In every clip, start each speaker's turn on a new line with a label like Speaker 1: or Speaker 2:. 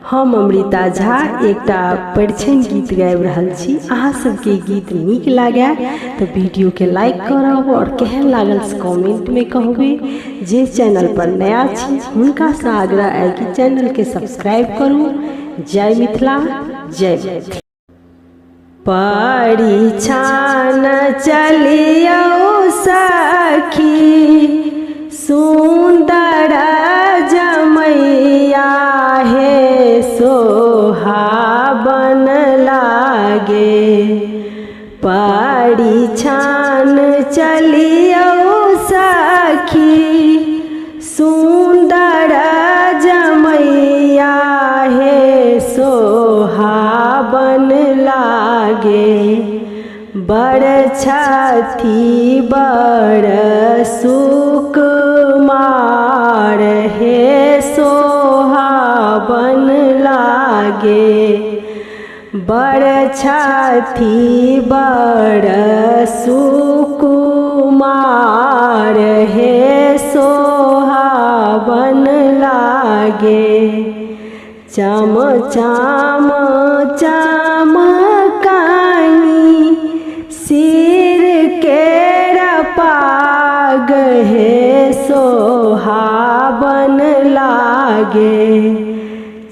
Speaker 1: हम अमृता झा एकटा परिछन गीत गाबि रहल छी। अहाँ सबके गीत नीक लागे तो वीडियो के लाइक करब और केहन लागल से कमेंट में कहबे। जे चैनल पर नया छी हुनका से आग्रह है कि चैनल के सब्सक्राइब करू। जय मिथिला, जय मिथिला। परिछन चलियौ सखी सुंदर जमैया हे सोहाबन लागे। परिछन चलियौ सखी सुंदर जमैया हे सोहाबन लागे। बड़ छथी बड़ सुकुमार हे सोहाबन लागे। बड़ छथी बड़ सुकुमार हे सोहाबन लागे। चम चम चमकानी सिर केरा पाग हे सोहाबन लागे।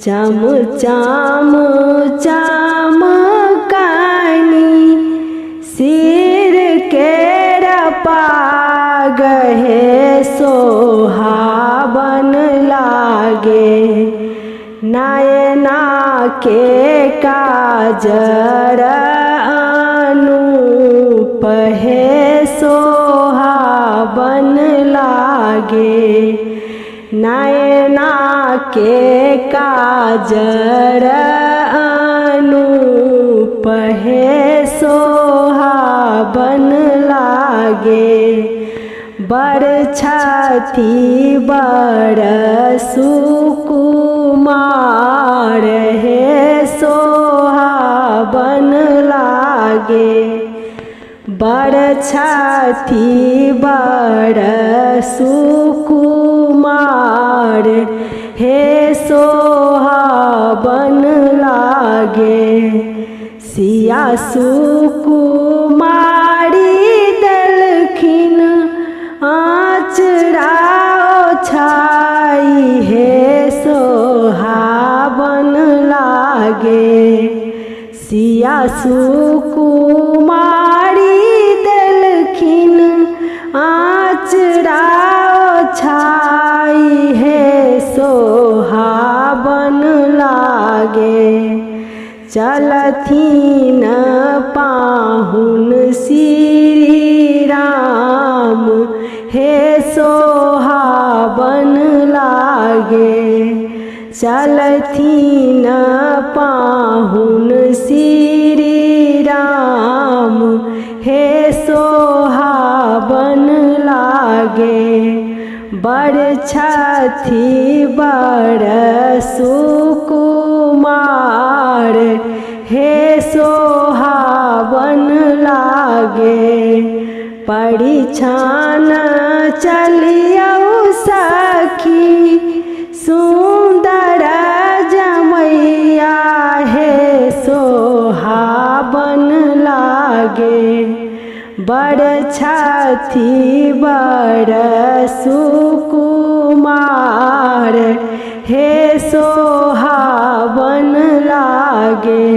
Speaker 1: चम चम चमकानी सिर केरा पाग हे सोहाबन लागे। नयना के काजर अनूप हे सोहाबन लागे। नयना के काजर अनूप हे सोहाबन लागे। बड़ छथी बड़ सुकुमार हे सोहाबन लागे। बड़ छथी बड़ सुकुमार हे सोहाबन लागे। सिया सुकुमारी देलखिन आचरा छाई हे सोहाबन लागे। सिया सुकुमारी देलखिन आचरा छाई हे सोहाबन लागे। चलथिन पाहुन श्री राम हे सोहाबन लागे। चलथिन पाहुन श्री राम हे सोहाबन लागे। बड़ छथी बड़ सुकुमार हे सोहाबन लागे। परिछन चलियौ सखी सुंदर जमैया हे सोहाबन लागे। बड़ छथी बड़ सुकुमार हे सोहाबन लागे।